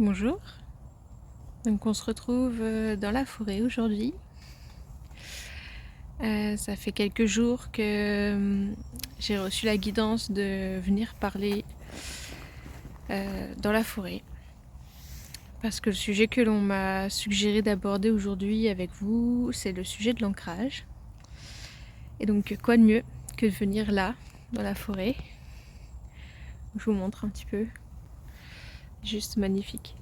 Bonjour, donc on se retrouve dans la forêt aujourd'hui. Ça fait quelques jours que j'ai reçu la guidance de venir parler dans la forêt. Parce que le sujet que l'on m'a suggéré d'aborder aujourd'hui avec vous, c'est le sujet de l'ancrage. Et donc quoi de mieux que de venir là, dans la forêt. Je vous montre un petit peu. Juste magnifique.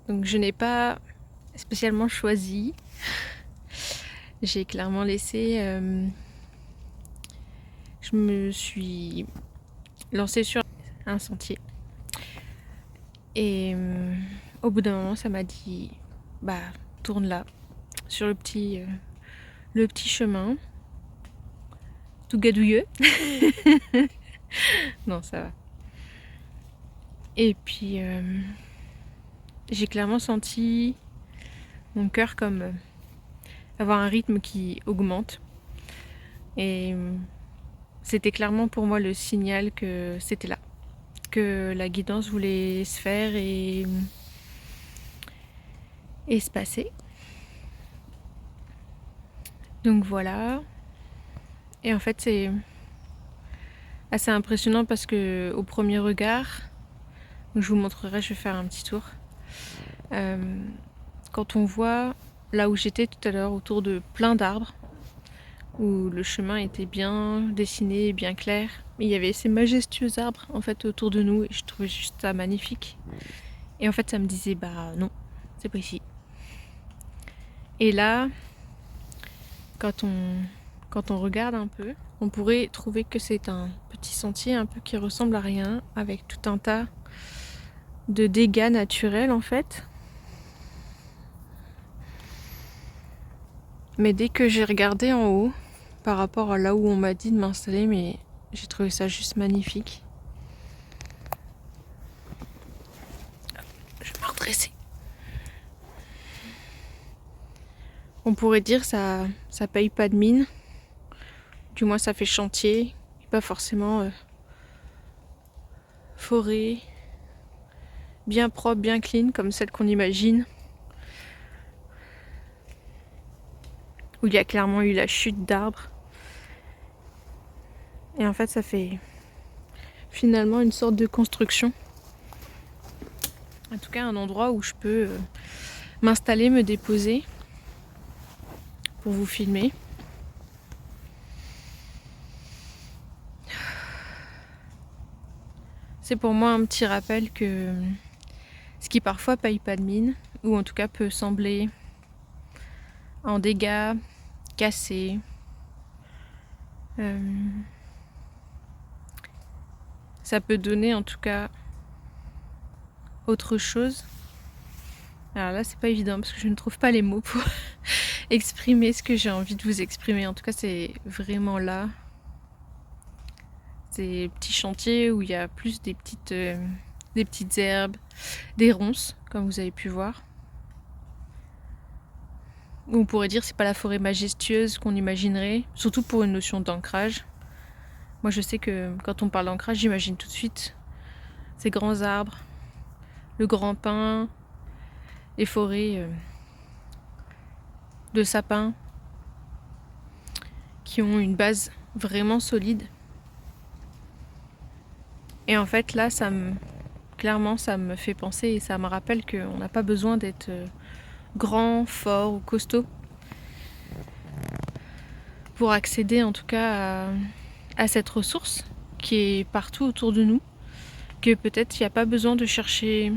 Donc je n'ai pas spécialement choisi. J'ai clairement laissé... je me suis lancée sur un sentier. Et au bout d'un moment, ça m'a dit, bah, tourne là, sur le petit chemin, tout gadouilleux. Non, ça va. Et puis, j'ai clairement senti mon cœur comme avoir un rythme qui augmente. Et c'était clairement pour moi le signal que c'était là, que la guidance voulait se faire et se passer. Donc voilà. Et en fait, c'est assez impressionnant parce que au premier regard, je vous montrerai, je vais faire un petit tour. Quand on voit là où j'étais tout à l'heure, autour de plein d'arbres, où le chemin était bien dessiné, bien clair, mais il y avait ces majestueux arbres en fait autour de nous et je trouvais juste ça magnifique. Et en fait, ça me disait bah non, c'est pas ici. Et là, quand on regarde un peu, on pourrait trouver que c'est un petit sentier un peu qui ressemble à rien, avec tout un tas de dégâts naturels en fait. Mais dès que j'ai regardé en haut, par rapport à là où on m'a dit de m'installer, mais j'ai trouvé ça juste magnifique. Je vais me redresser. On pourrait dire ça paye pas de mine. Du moins ça fait chantier, pas forcément forêt, bien propre, bien clean, comme celle qu'on imagine. Où il y a clairement eu la chute d'arbres. Et en fait ça fait finalement une sorte de construction. En tout cas un endroit où je peux m'installer, me déposer pour vous filmer. C'est pour moi un petit rappel que ce qui parfois paye pas de mine, ou en tout cas peut sembler en dégâts, cassé, ça peut donner en tout cas autre chose. Alors là c'est pas évident parce que je ne trouve pas les mots pour exprimer ce que j'ai envie de vous exprimer. En tout cas c'est vraiment là. Ces petits chantiers où il y a plus des petites herbes, des ronces, comme vous avez pu voir. On pourrait dire que c'est pas la forêt majestueuse qu'on imaginerait, surtout pour une notion d'ancrage. Moi je sais que quand on parle d'ancrage, j'imagine tout de suite ces grands arbres, le grand pin, les forêts de sapins qui ont une base vraiment solide. Et en fait là, clairement ça me fait penser et ça me rappelle qu'on n'a pas besoin d'être grand, fort ou costaud pour accéder en tout cas à cette ressource qui est partout autour de nous, que peut-être il n'y a pas besoin de chercher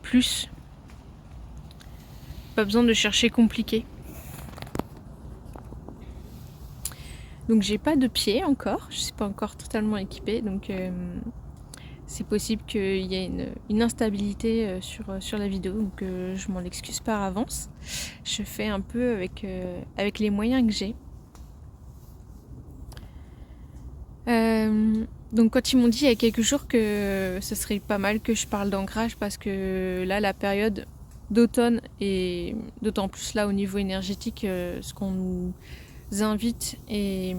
plus, pas besoin de chercher compliqué. Donc j'ai pas de pied encore, je suis pas encore totalement équipée, donc c'est possible qu'il y ait une instabilité sur la vidéo, donc je m'en excuse par avance. Je fais un peu avec les moyens que j'ai. Donc quand ils m'ont dit il y a quelques jours que ce serait pas mal que je parle d'ancrage parce que là la période d'automne et d'autant plus là au niveau énergétique ce qu'on nous invite et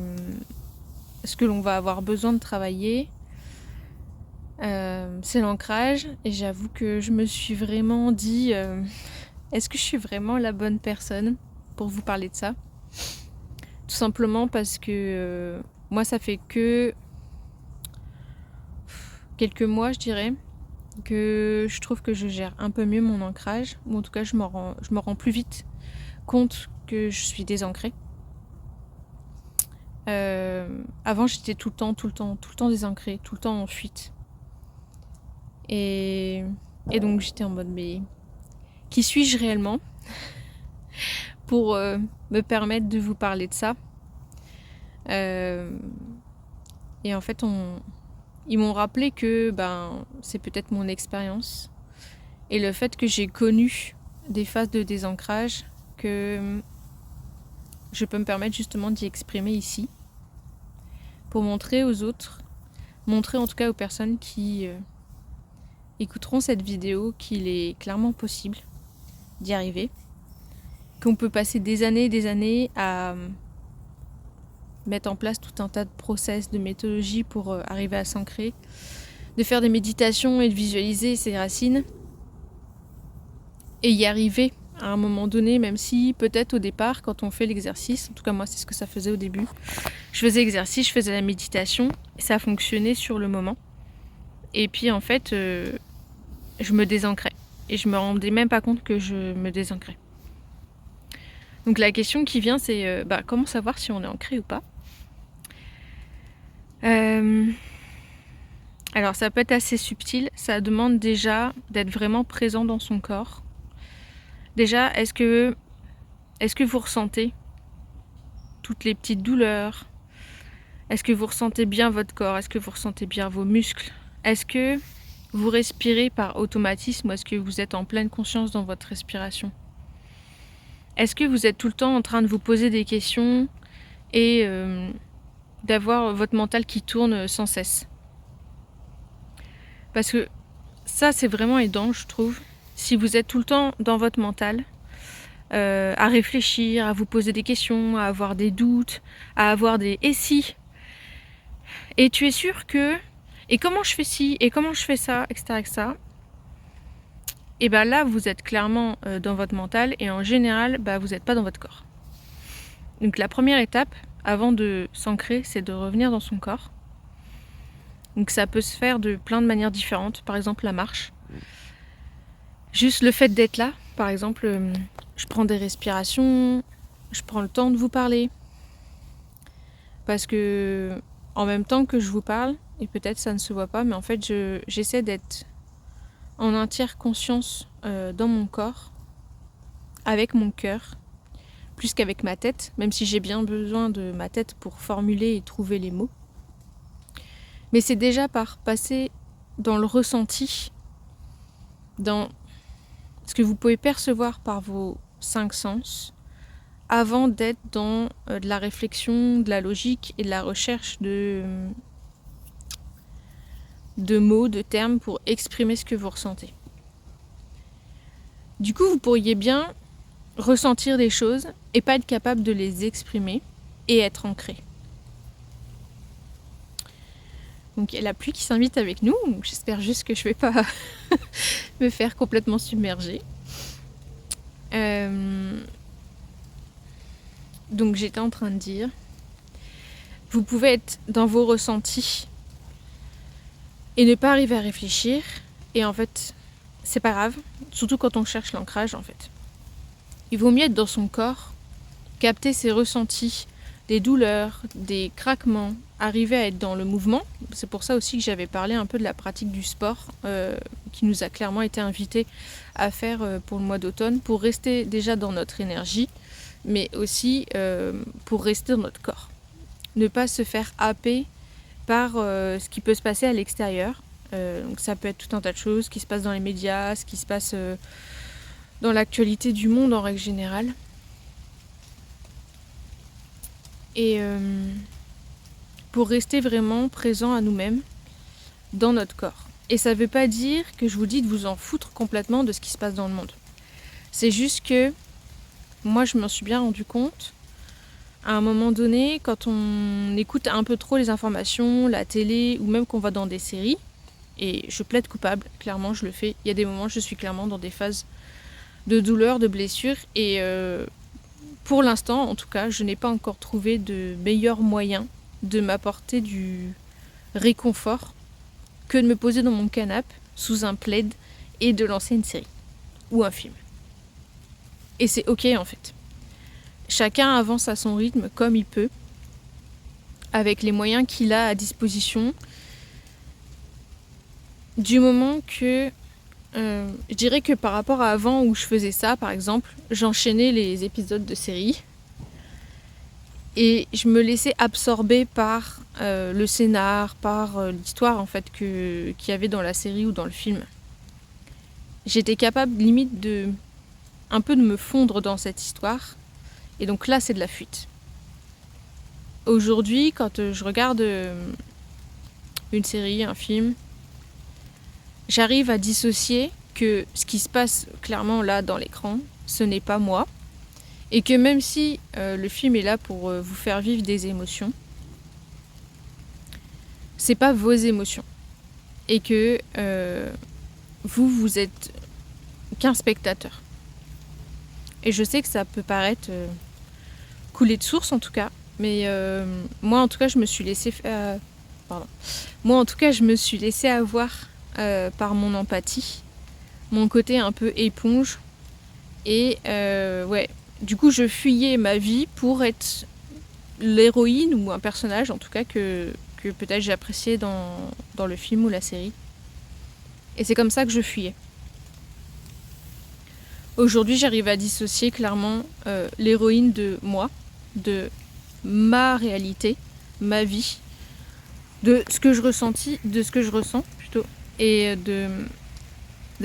ce que l'on va avoir besoin de travailler C'est l'ancrage et j'avoue que je me suis vraiment dit est-ce que je suis vraiment la bonne personne pour vous parler de ça? Tout simplement parce que moi ça fait que quelques mois je dirais que je trouve que je gère un peu mieux mon ancrage, ou en tout cas je me rends plus vite compte que je suis désancrée. Avant j'étais tout le temps désancrée, tout le temps en fuite. Et donc j'étais en mode mais qui suis-je réellement pour me permettre de vous parler de ça. Et en fait ils m'ont rappelé que c'est peut-être mon expérience et le fait que j'ai connu des phases de désancrage que je peux me permettre justement d'y exprimer ici pour montrer aux autres, montrer en tout cas aux personnes qui écouteront cette vidéo qu'il est clairement possible d'y arriver, qu'on peut passer des années à mettre en place tout un tas de process, de méthodologies pour arriver à s'ancrer, de faire des méditations et de visualiser ses racines et y arriver à un moment donné, même si peut-être au départ quand on fait l'exercice, en tout cas moi c'est ce que ça faisait au début, je faisais l'exercice, je faisais la méditation et ça fonctionnait sur le moment et puis en fait je me désancrais et je me rendais même pas compte que je me désancrais. Donc la question qui vient c'est comment savoir si on est ancré ou pas. Alors ça peut être assez subtil, ça demande déjà d'être vraiment présent dans son corps. Déjà, est-ce que vous ressentez toutes les petites douleurs? Est-ce que vous ressentez bien votre corps? Est-ce que vous ressentez bien vos muscles? Est-ce que vous respirez par automatisme ou est-ce que vous êtes en pleine conscience dans votre respiration? Est-ce que vous êtes tout le temps en train de vous poser des questions et d'avoir votre mental qui tourne sans cesse? Parce que ça, c'est vraiment aidant, je trouve. Si vous êtes tout le temps dans votre mental, à réfléchir, à vous poser des questions, à avoir des doutes, à avoir des « et si ?» et tu es sûr que « et comment je fais ci ?» et « comment je fais ça ?» etc. Et là, vous êtes clairement dans votre mental et en général, vous n'êtes pas dans votre corps. Donc la première étape, avant de s'ancrer, c'est de revenir dans son corps. Donc ça peut se faire de plein de manières différentes, par exemple la marche. Juste le fait d'être là, par exemple, je prends des respirations, je prends le temps de vous parler. Parce que en même temps que je vous parle, et peut-être ça ne se voit pas, mais en fait j'essaie d'être en entière conscience dans mon corps, avec mon cœur, plus qu'avec ma tête, même si j'ai bien besoin de ma tête pour formuler et trouver les mots. Mais c'est déjà par passer dans le ressenti, dans ce que vous pouvez percevoir par vos 5 sens, avant d'être dans de la réflexion, de la logique et de la recherche de mots, de termes pour exprimer ce que vous ressentez. Du coup, vous pourriez bien ressentir des choses et pas être capable de les exprimer et être ancré. Donc il y a la pluie qui s'invite avec nous, donc j'espère juste que je ne vais pas me faire complètement submerger. Donc j'étais en train de dire, vous pouvez être dans vos ressentis et ne pas arriver à réfléchir, et en fait c'est pas grave, surtout quand on cherche l'ancrage en fait. Il vaut mieux être dans son corps, capter ses ressentis, des douleurs, des craquements, arriver à être dans le mouvement. C'est pour ça aussi que j'avais parlé un peu de la pratique du sport qui nous a clairement été invité à faire pour le mois d'automne, pour rester déjà dans notre énergie, mais aussi pour rester dans notre corps. Ne pas se faire happer par ce qui peut se passer à l'extérieur. Donc ça peut être tout un tas de choses qui se passent dans les médias, ce qui se passe dans l'actualité du monde en règle générale. Et pour rester vraiment présent à nous-mêmes dans notre corps. Et ça ne veut pas dire que je vous dis de vous en foutre complètement de ce qui se passe dans le monde. C'est juste que moi je m'en suis bien rendu compte à un moment donné, quand on écoute un peu trop les informations, la télé ou même qu'on va dans des séries Et je plaide coupable, clairement je le fais. Il y a des moments je suis clairement dans des phases de douleur, de blessure. Et pour l'instant, en tout cas, je n'ai pas encore trouvé de meilleur moyen de m'apporter du réconfort que de me poser dans mon canapé sous un plaid et de lancer une série ou un film. Et c'est ok en fait. Chacun avance à son rythme comme il peut, avec les moyens qu'il a à disposition, du moment que je dirais que par rapport à avant où je faisais ça, par exemple, j'enchaînais les épisodes de série et je me laissais absorber par le scénar, par l'histoire en fait qu'il y avait dans la série ou dans le film. J'étais capable limite un peu de me fondre dans cette histoire, et donc là c'est de la fuite. Aujourd'hui, quand je regarde une série, un film, j'arrive à dissocier que ce qui se passe clairement là dans l'écran, ce n'est pas moi. Et que même si le film est là pour vous faire vivre des émotions, c'est pas vos émotions. Et que vous êtes qu'un spectateur. Et je sais que ça peut paraître couler de source en tout cas, mais moi en tout cas je me suis laissée avoir par mon empathie, mon côté un peu éponge, et ouais, du coup je fuyais ma vie pour être l'héroïne ou un personnage en tout cas que peut-être j'appréciais dans le film ou la série, et c'est comme ça que je fuyais. Aujourd'hui j'arrive à dissocier clairement l'héroïne de moi, de ma réalité, ma vie, de ce que je ressens plutôt, et de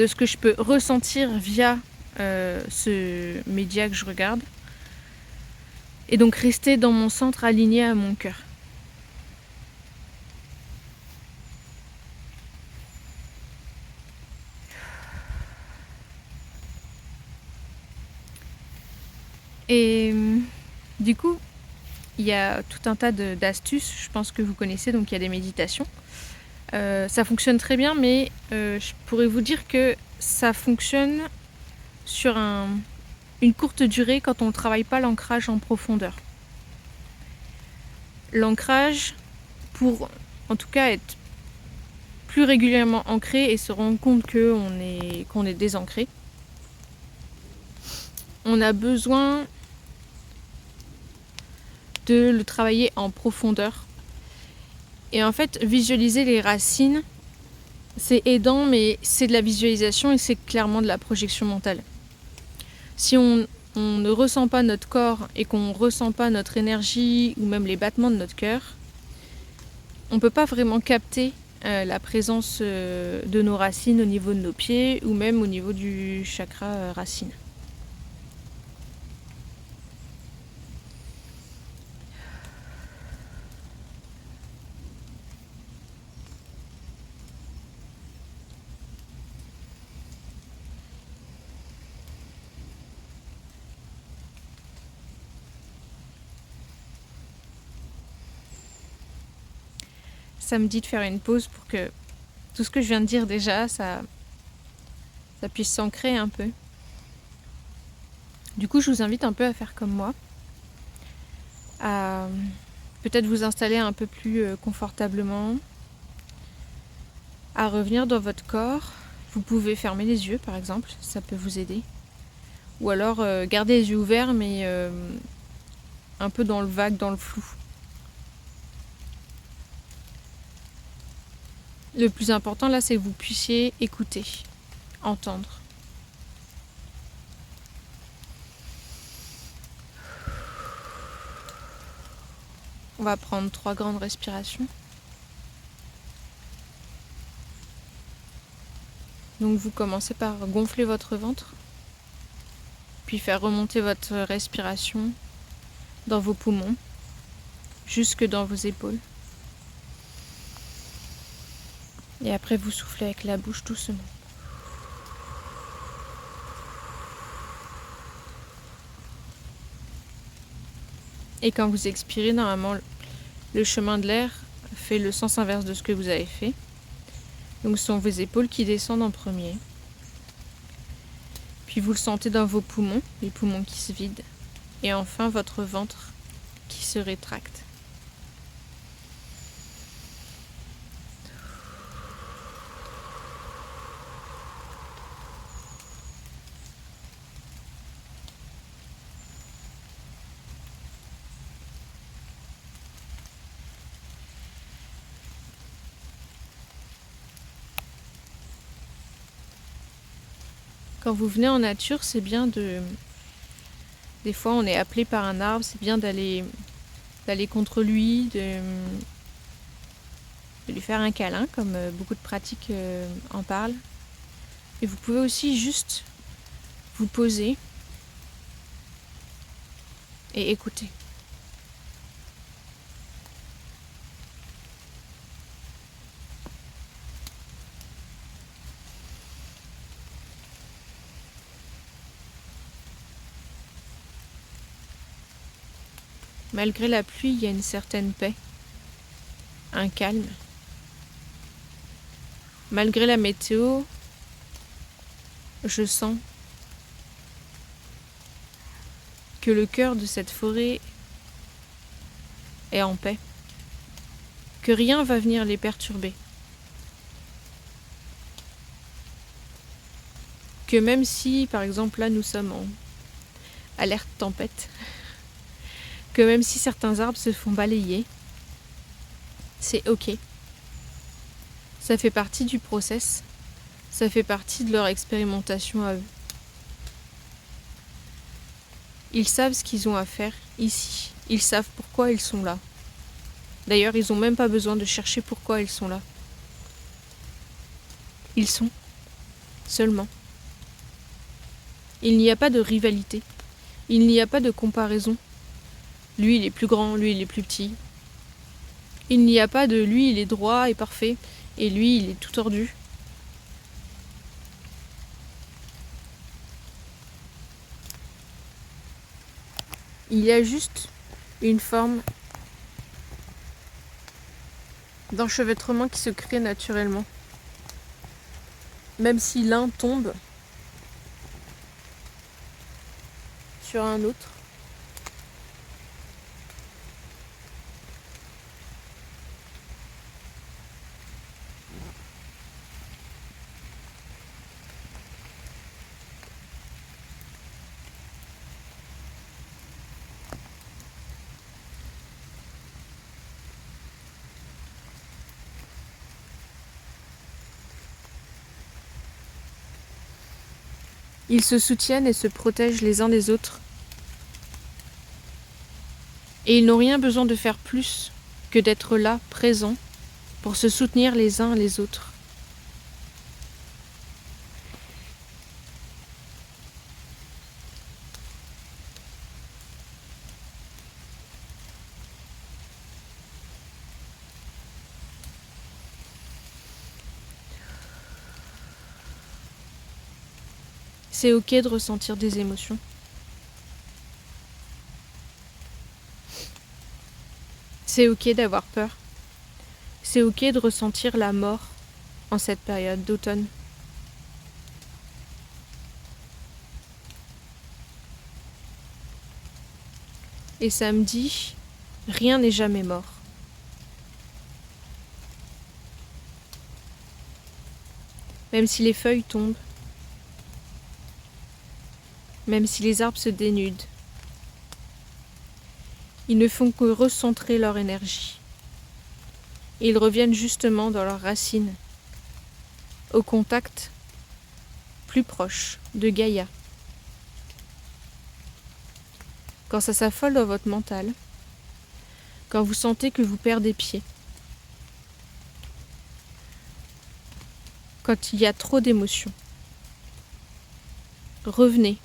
ce que je peux ressentir via ce média que je regarde, et donc rester dans mon centre aligné à mon cœur. Et du coup, il y a tout un tas d'astuces, je pense que vous connaissez, donc il y a des méditations. Ça fonctionne très bien, mais je pourrais vous dire que ça fonctionne sur une courte durée quand on ne travaille pas l'ancrage en profondeur. L'ancrage, pour en tout cas être plus régulièrement ancré et se rendre compte qu'on est désancré, on a besoin de le travailler en profondeur. Et en fait, visualiser les racines, c'est aidant, mais c'est de la visualisation et c'est clairement de la projection mentale. Si on ne ressent pas notre corps et qu'on ne ressent pas notre énergie ou même les battements de notre cœur, on ne peut pas vraiment capter la présence de nos racines au niveau de nos pieds ou même au niveau du chakra racine. Ça me dit de faire une pause pour que tout ce que je viens de dire déjà, ça puisse s'ancrer un peu. Du coup, je vous invite un peu à faire comme moi, à peut-être vous installer un peu plus confortablement, à revenir dans votre corps. Vous pouvez fermer les yeux par exemple, ça peut vous aider. Ou alors garder les yeux ouverts mais un peu dans le vague, dans le flou. Le plus important là, c'est que vous puissiez écouter, entendre. On va prendre 3 grandes respirations. Donc vous commencez par gonfler votre ventre, puis faire remonter votre respiration dans vos poumons, jusque dans vos épaules. Et après vous soufflez avec la bouche doucement. Et quand vous expirez, normalement, le chemin de l'air fait le sens inverse de ce que vous avez fait. Donc ce sont vos épaules qui descendent en premier. Puis vous le sentez dans vos poumons, les poumons qui se vident. Et enfin votre ventre qui se rétracte. Quand vous venez en nature, c'est bien de... Des fois, on est appelé par un arbre, c'est bien d'aller contre lui, de lui faire un câlin, comme beaucoup de pratiques en parlent. Et vous pouvez aussi juste vous poser et écouter. Malgré la pluie, il y a une certaine paix, un calme. Malgré la météo, je sens que le cœur de cette forêt est en paix, que rien va venir les perturber, que même si, par exemple, là nous sommes en alerte tempête, que même si certains arbres se font balayer, c'est ok. Ça fait partie du process, ça fait partie de leur expérimentation à eux. Ils savent ce qu'ils ont à faire ici, ils savent pourquoi ils sont là. D'ailleurs, ils n'ont même pas besoin de chercher pourquoi ils sont là. Ils sont, seulement. Il n'y a pas de rivalité, il n'y a pas de comparaison. Lui, il est plus grand, lui, il est plus petit. Il n'y a pas de lui, il est droit et parfait, et lui, il est tout tordu. Il y a juste une forme d'enchevêtrement qui se crée naturellement. Même si l'un tombe sur un autre. Ils se soutiennent et se protègent les uns des autres. Et ils n'ont rien besoin de faire plus que d'être là, présents, pour se soutenir les uns les autres. C'est ok de ressentir des émotions. C'est ok d'avoir peur. C'est ok de ressentir la mort en cette période d'automne. Et samedi, rien n'est jamais mort. Même si les feuilles tombent, même si les arbres se dénudent, ils ne font que recentrer leur énergie. Et ils reviennent justement dans leurs racines, au contact plus proche de Gaïa. Quand ça s'affole dans votre mental, quand vous sentez que vous perdez pied, quand il y a trop d'émotions, revenez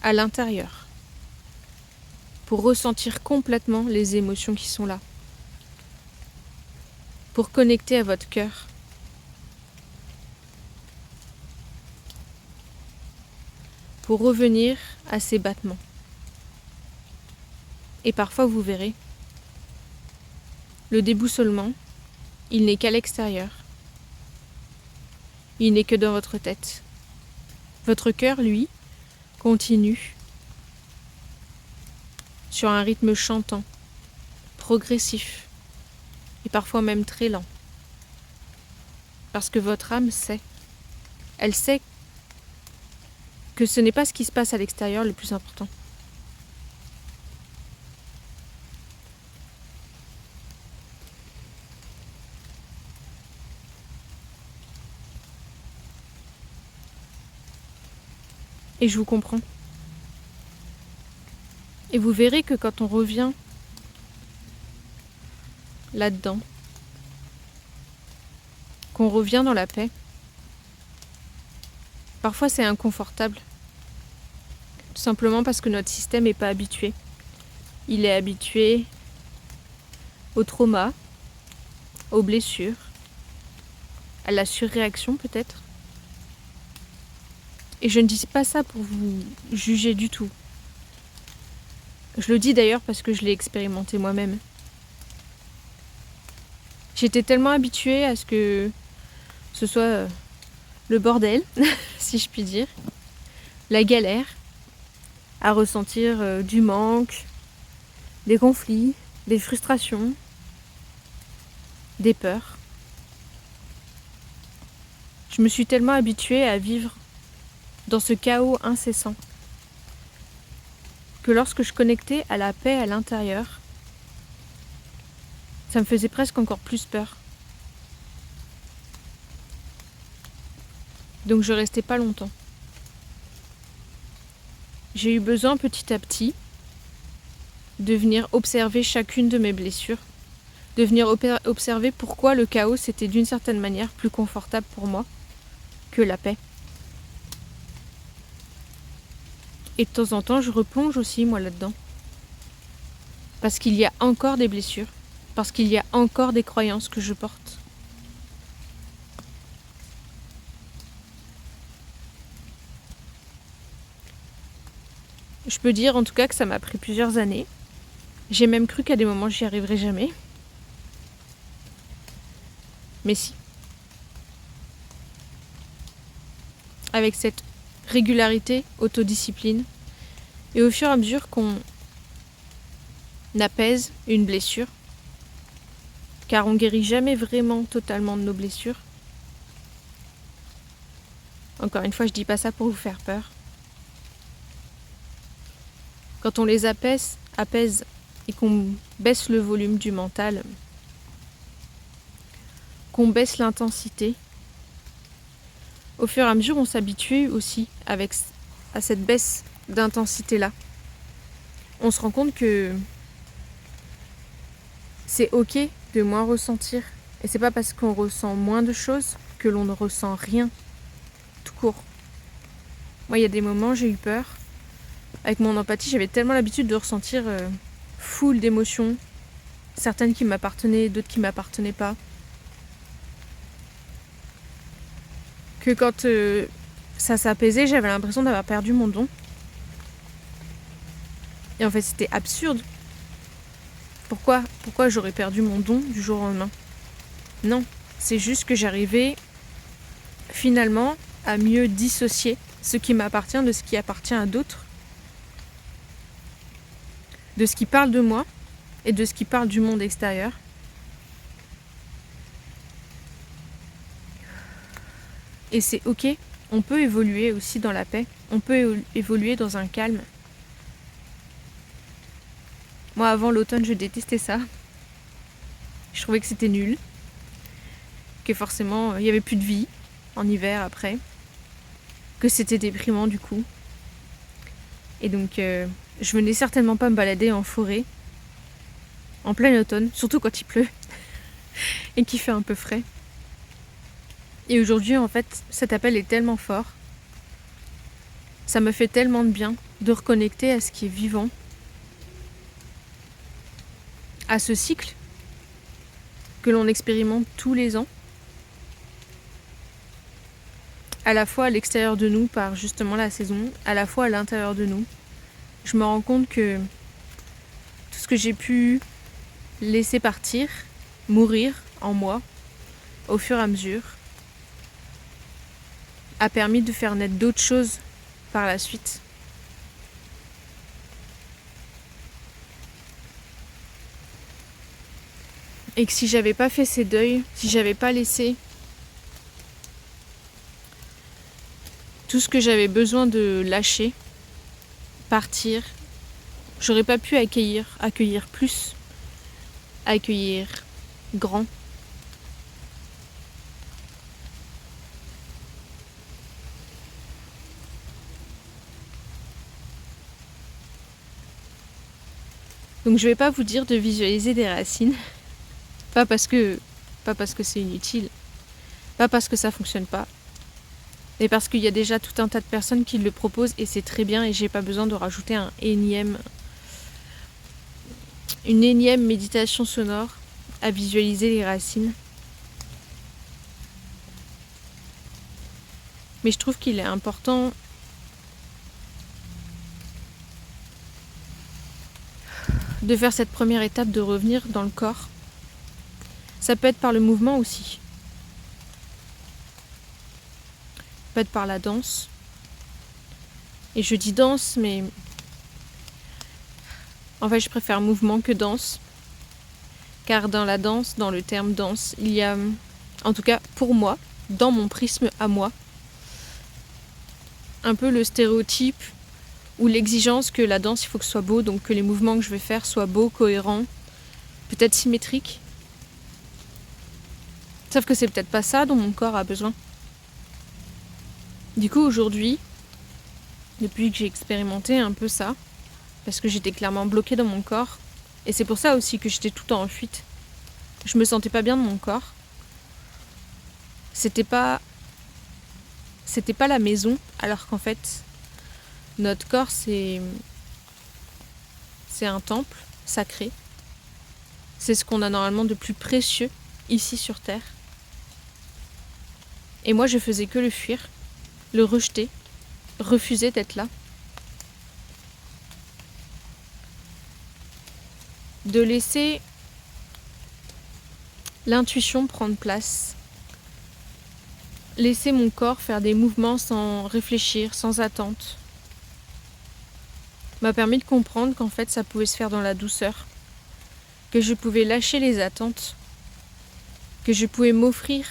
à l'intérieur pour ressentir complètement les émotions qui sont là, pour connecter à votre cœur, pour revenir à ces battements. Et parfois vous verrez, le déboussolement, il n'est qu'à l'extérieur, il n'est que dans votre tête. Votre cœur, lui, continue sur un rythme chantant, progressif, et parfois même très lent. Parce que votre âme sait. Elle sait que ce n'est pas ce qui se passe à l'extérieur le plus important. Et je vous comprends. Et vous verrez que quand on revient là-dedans, qu'on revient dans la paix, parfois c'est inconfortable. Tout simplement parce que notre système n'est pas habitué. Il est habitué au trauma, aux blessures, à la surréaction peut-être. Et je ne dis pas ça pour vous juger du tout. Je le dis d'ailleurs parce que je l'ai expérimenté moi-même. J'étais tellement habituée à ce que ce soit le bordel, si je puis dire, la galère, à ressentir du manque, des conflits, des frustrations, des peurs. Je me suis tellement habituée à vivre dans ce chaos incessant que lorsque je connectais à la paix à l'intérieur, ça me faisait presque encore plus peur. Donc je restais pas longtemps. J'ai eu besoin petit à petit de venir observer chacune de mes blessures, de venir observer pourquoi le chaos c'était d'une certaine manière plus confortable pour moi que la paix. Et de temps en temps, je replonge aussi, moi, là-dedans. Parce qu'il y a encore des blessures. Parce qu'il y a encore des croyances que je porte. Je peux dire, en tout cas, que ça m'a pris plusieurs années. J'ai même cru qu'à des moments, j'y arriverais jamais. Mais si. Avec cette régularité, autodiscipline, et au fur et à mesure qu'on apaise une blessure, car on guérit jamais vraiment totalement de nos blessures. Encore une fois, je dis pas ça pour vous faire peur. Quand on les apaise et qu'on baisse le volume du mental, qu'on baisse l'intensité, au fur et à mesure, on s'habitue aussi à cette baisse d'intensité-là. On se rend compte que c'est ok de moins ressentir. Et c'est pas parce qu'on ressent moins de choses que l'on ne ressent rien, tout court. Moi, il y a des moments, j'ai eu peur. Avec mon empathie, j'avais tellement l'habitude de ressentir foule d'émotions. Certaines qui m'appartenaient, d'autres qui m'appartenaient pas. Que quand ça s'apaisait, j'avais l'impression d'avoir perdu mon don. Et en fait, c'était absurde. Pourquoi j'aurais perdu mon don du jour au lendemain? Non, c'est juste que j'arrivais finalement à mieux dissocier ce qui m'appartient de ce qui appartient à d'autres, de ce qui parle de moi et de ce qui parle du monde extérieur. Et c'est ok, on peut évoluer aussi dans la paix, on peut évoluer dans un calme. Moi, avant l'automne, je détestais ça. Je trouvais que c'était nul, que forcément, il n'y avait plus de vie en hiver après, que c'était déprimant du coup. Et donc, je venais certainement pas me balader en forêt en plein automne, surtout quand il pleut et qu'il fait un peu frais. Et aujourd'hui, en fait, cet appel est tellement fort. Ça me fait tellement de bien de reconnecter à ce qui est vivant, à ce cycle que l'on expérimente tous les ans, à la fois à l'extérieur de nous par justement la saison, à la fois à l'intérieur de nous. Je me rends compte que tout ce que j'ai pu laisser partir, mourir en moi, au fur et à mesure, a permis de faire naître d'autres choses par la suite. Et que si j'avais pas fait ces deuils, si j'avais pas laissé tout ce que j'avais besoin de lâcher, partir, j'aurais pas pu accueillir plus, accueillir grand. Donc je vais pas vous dire de visualiser des racines, pas parce que c'est inutile, pas parce que ça fonctionne pas, mais parce qu'il y a déjà tout un tas de personnes qui le proposent et c'est très bien et j'ai pas besoin de rajouter une énième méditation sonore à visualiser les racines. Mais je trouve qu'il est important de faire cette première étape de revenir dans le corps. Ça peut être par le mouvement aussi. Ça peut être par la danse. Et je dis danse, mais en fait je préfère mouvement que danse. Car dans la danse, dans le terme danse, il y a, en tout cas pour moi, dans mon prisme à moi, un peu le stéréotype ou l'exigence que la danse, il faut que ce soit beau, donc que les mouvements que je vais faire soient beaux, cohérents, peut-être symétriques. Sauf que c'est peut-être pas ça dont mon corps a besoin. Du coup, aujourd'hui, depuis que j'ai expérimenté un peu ça, parce que j'étais clairement bloquée dans mon corps, et c'est pour ça aussi que j'étais tout le temps en fuite. Je me sentais pas bien dans mon corps. C'était pas la maison, alors qu'en fait, notre corps, c'est un temple sacré. C'est ce qu'on a normalement de plus précieux ici sur Terre. Et moi, je faisais que le fuir, le rejeter, refuser d'être là. De laisser l'intuition prendre place. Laisser mon corps faire des mouvements sans réfléchir, sans attente, m'a permis de comprendre qu'en fait ça pouvait se faire dans la douceur, que je pouvais lâcher les attentes, que je pouvais m'offrir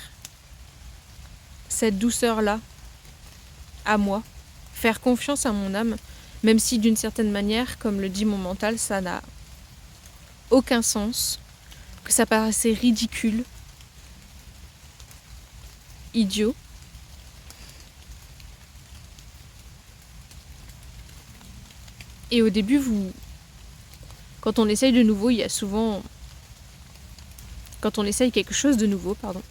cette douceur-là à moi, faire confiance à mon âme, même si d'une certaine manière, comme le dit mon mental, ça n'a aucun sens, que ça paraissait ridicule, idiot. Et au début, quand on essaye de nouveau, il y a souvent... Quand on essaye quelque chose de nouveau, pardon,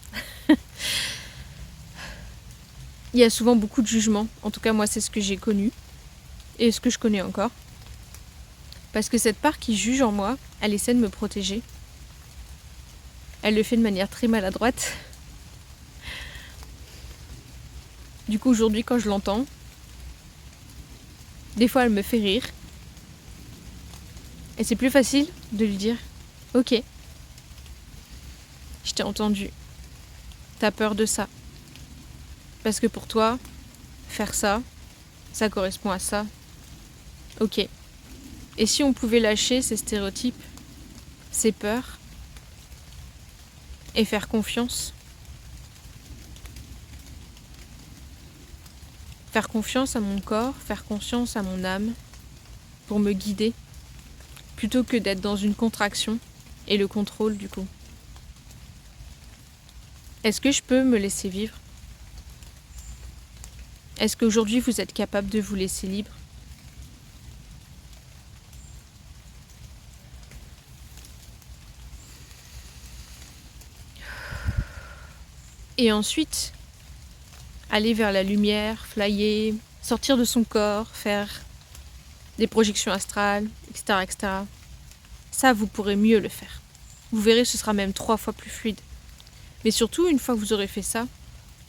il y a souvent beaucoup de jugement. En tout cas, moi, c'est ce que j'ai connu et ce que je connais encore. Parce que cette part qui juge en moi, elle essaie de me protéger. Elle le fait de manière très maladroite. Du coup, aujourd'hui, quand je l'entends, des fois, elle me fait rire. Et c'est plus facile de lui dire « Ok, je t'ai entendu. T'as peur de ça. Parce que pour toi, faire ça, ça correspond à ça. Ok. Et si on pouvait lâcher ces stéréotypes, ces peurs, et faire confiance. Faire confiance à mon corps, faire confiance à mon âme, pour me guider, plutôt que d'être dans une contraction et le contrôle du coup. Est-ce que je peux me laisser vivre ? Est-ce qu'aujourd'hui vous êtes capable de vous laisser libre ? Et ensuite, aller vers la lumière, flyer, sortir de son corps, faire des projections astrales, etc., etc. Ça, vous pourrez mieux le faire. Vous verrez, ce sera même 3 fois plus fluide. Mais surtout, une fois que vous aurez fait ça,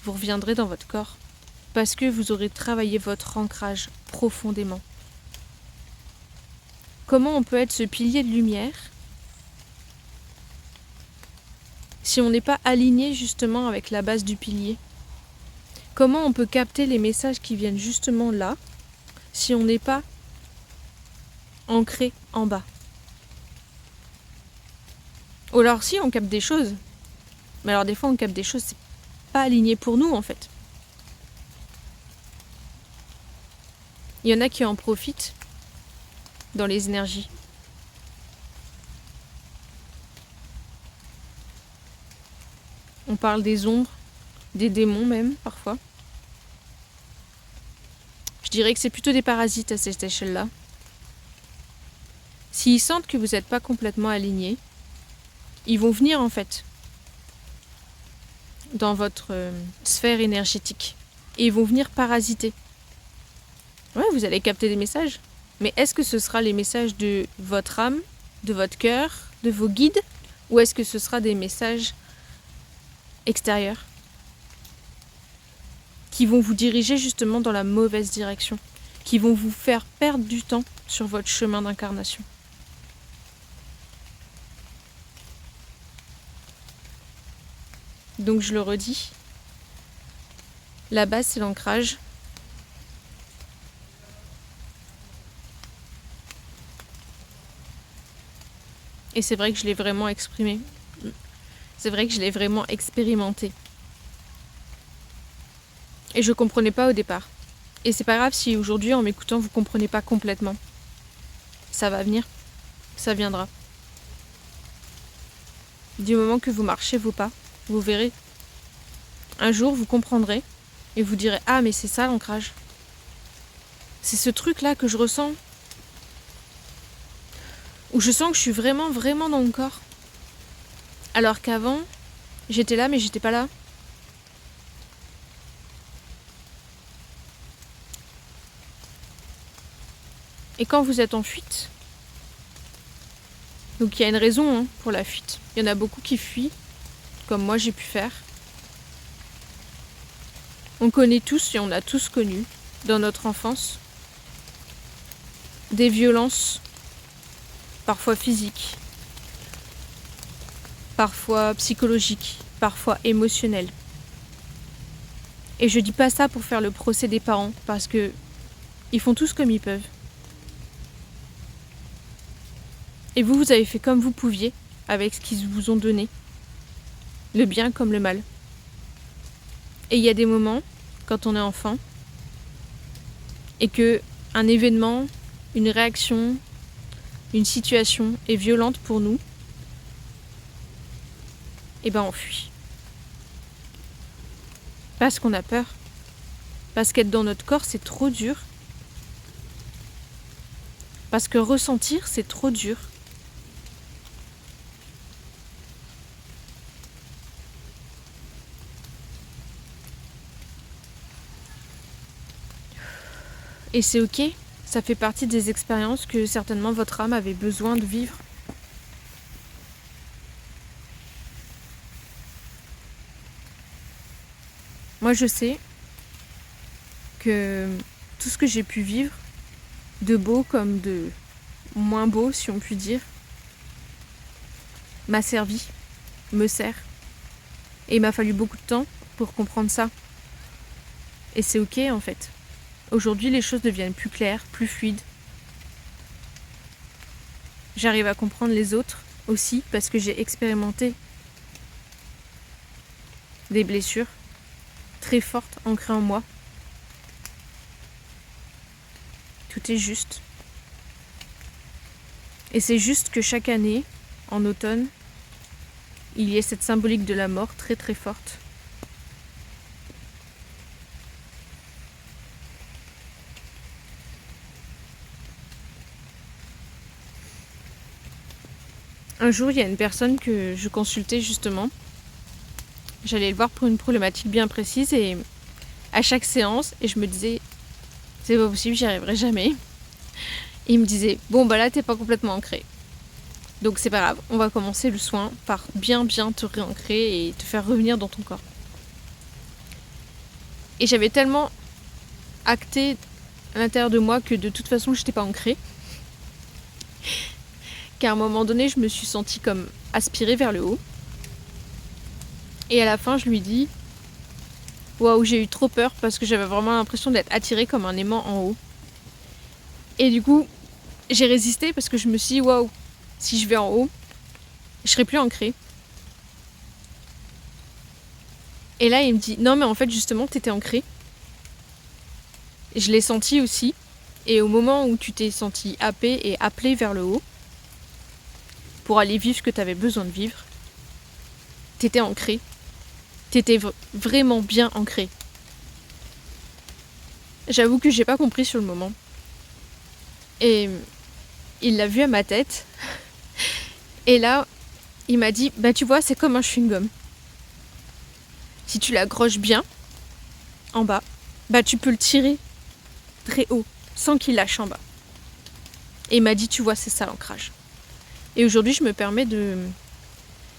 vous reviendrez dans votre corps parce que vous aurez travaillé votre ancrage profondément. Comment on peut être ce pilier de lumière si on n'est pas aligné justement avec la base du pilier ? Comment on peut capter les messages qui viennent justement là si on n'est pas ancré en bas? Ou alors si on capte des choses, mais alors des fois on capte des choses, c'est pas aligné pour nous en fait. Il y en a qui en profitent dans les énergies. On parle des ombres, des démons même parfois. Je dirais que c'est plutôt des parasites à cette échelle-là. S'ils sentent que vous n'êtes pas complètement aligné, ils vont venir en fait dans votre sphère énergétique et ils vont venir parasiter. Ouais, vous allez capter des messages, mais est-ce que ce sera les messages de votre âme, de votre cœur, de vos guides, ou est-ce que ce sera des messages extérieurs qui vont vous diriger justement dans la mauvaise direction, qui vont vous faire perdre du temps sur votre chemin d'incarnation? Donc je le redis, la base c'est l'ancrage. Et c'est vrai que je l'ai vraiment exprimé. C'est vrai que je l'ai vraiment expérimenté. Et je comprenais pas au départ. Et c'est pas grave si aujourd'hui en m'écoutant vous comprenez pas complètement. Ça va venir, ça viendra. Du moment que vous marchez vos pas, vous verrez. Un jour vous comprendrez et vous direz: ah mais c'est ça l'ancrage. C'est ce truc là que je ressens. Où je sens que je suis vraiment dans mon corps. Alors qu'avant, j'étais là mais j'étais pas là. Et quand vous êtes en fuite, donc il y a une raison pour la fuite. Il y en a beaucoup qui fuient, comme moi j'ai pu faire. On connaît tous et on a tous connu, dans notre enfance, des violences, parfois physiques, parfois psychologiques, parfois émotionnelles. Et je dis pas ça pour faire le procès des parents, parce que ils font tous comme ils peuvent. Et vous avez fait comme vous pouviez, avec ce qu'ils vous ont donné, le bien comme le mal. Et il y a des moments, quand on est enfant, et que un événement, une réaction, une situation est violente pour nous, et ben on fuit. Parce qu'on a peur. Parce qu'être dans notre corps, c'est trop dur. Parce que ressentir, c'est trop dur. Et c'est ok, ça fait partie des expériences que certainement votre âme avait besoin de vivre. Moi je sais que tout ce que j'ai pu vivre, de beau comme de moins beau si on peut dire, m'a servi, me sert. Et il m'a fallu beaucoup de temps pour comprendre ça. Et c'est ok en fait. Aujourd'hui, les choses deviennent plus claires, plus fluides. J'arrive à comprendre les autres aussi parce que j'ai expérimenté des blessures très fortes ancrées en moi. Tout est juste. Et c'est juste que chaque année, en automne, il y ait cette symbolique de la mort très très forte. Un jour, il y a une personne que je consultais justement. J'allais le voir pour une problématique bien précise et à chaque séance, et je me disais, c'est pas possible, j'y arriverai jamais. Et il me disait, bon bah là t'es pas complètement ancré. Donc c'est pas grave, on va commencer le soin par bien te réancrer et te faire revenir dans ton corps. Et j'avais tellement acté à l'intérieur de moi que de toute façon j'étais pas ancrée. Qu'à un moment donné, je me suis sentie comme aspirée vers le haut. Et à la fin, je lui dis, Waouh, j'ai eu trop peur parce que j'avais vraiment l'impression d'être attirée comme un aimant en haut. Et du coup, j'ai résisté parce que je me suis dit, waouh, si je vais en haut, je serai plus ancrée. Et là, il me dit, non, mais en fait, justement, t'étais ancrée. Je l'ai senti aussi. Et au moment où tu t'es senti happée et appelée vers le haut, pour aller vivre ce que t'avais besoin de vivre, t'étais ancrée. T'étais vraiment bien ancrée. J'avoue que j'ai pas compris sur le moment. Et il l'a vu à ma tête. Et là, il m'a dit, bah tu vois, c'est comme un chewing-gum. Si tu l'accroches bien, en bas, bah tu peux le tirer très haut, sans qu'il lâche en bas. Et il m'a dit, tu vois, c'est ça l'ancrage. Et aujourd'hui, je me permets de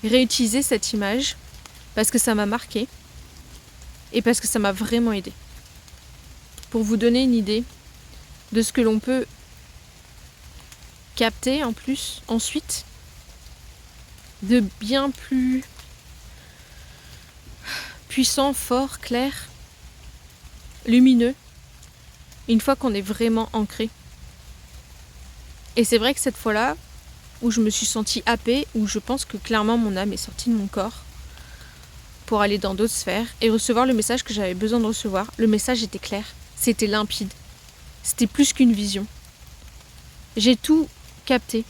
réutiliser cette image parce que ça m'a marqué et parce que ça m'a vraiment aidé. Pour vous donner une idée de ce que l'on peut capter en plus, ensuite, de bien plus puissant, fort, clair, lumineux, une fois qu'on est vraiment ancré. Et c'est vrai que cette fois-là, où je me suis sentie happée, où je pense que clairement mon âme est sortie de mon corps pour aller dans d'autres sphères et recevoir le message que j'avais besoin de recevoir. Le message était clair, c'était limpide, c'était plus qu'une vision. J'ai tout capté.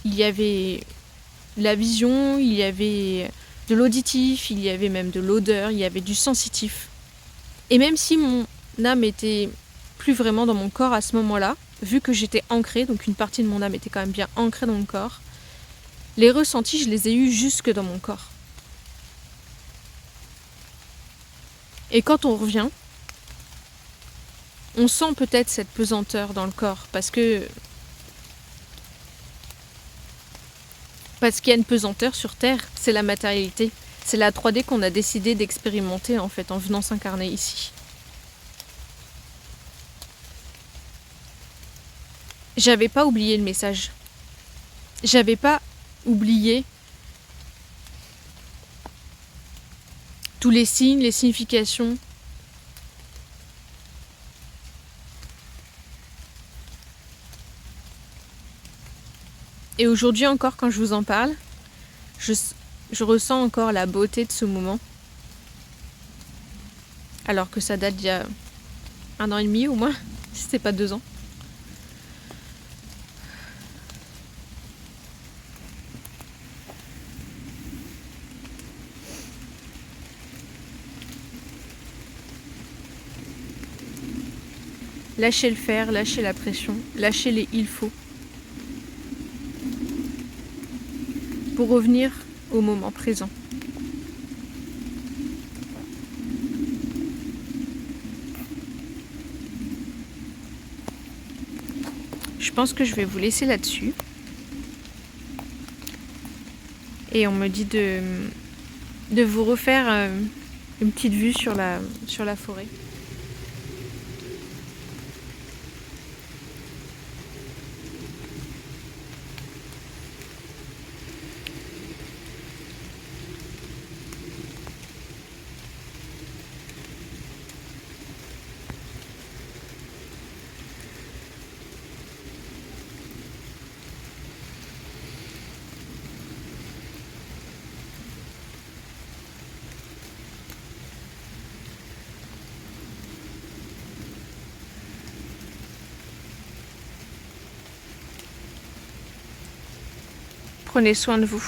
Il y avait la vision, il y avait de l'auditif, il y avait même de l'odeur, il y avait du sensitif. Et même si mon âme était plus vraiment dans mon corps à ce moment-là, vu que j'étais ancrée, donc une partie de mon âme était quand même bien ancrée dans mon corps, les ressentis, je les ai eus jusque dans mon corps. Et quand on revient, on sent peut-être cette pesanteur dans le corps, parce qu'il y a une pesanteur sur Terre, c'est la matérialité. C'est la 3D qu'on a décidé d'expérimenter en fait en venant s'incarner ici. J'avais pas oublié le message. J'avais pas oublié tous les signes, les significations. Et aujourd'hui encore, quand je vous en parle, je ressens encore la beauté de ce moment. Alors que ça date d'il y a 1 an et demi au moins, si c'est pas 2 ans. Lâchez le faire, lâchez la pression, lâchez les il faut. Pour revenir au moment présent. Je pense que je vais vous laisser là-dessus. Et on me dit de vous refaire une petite vue sur la forêt. Prenez soin de vous.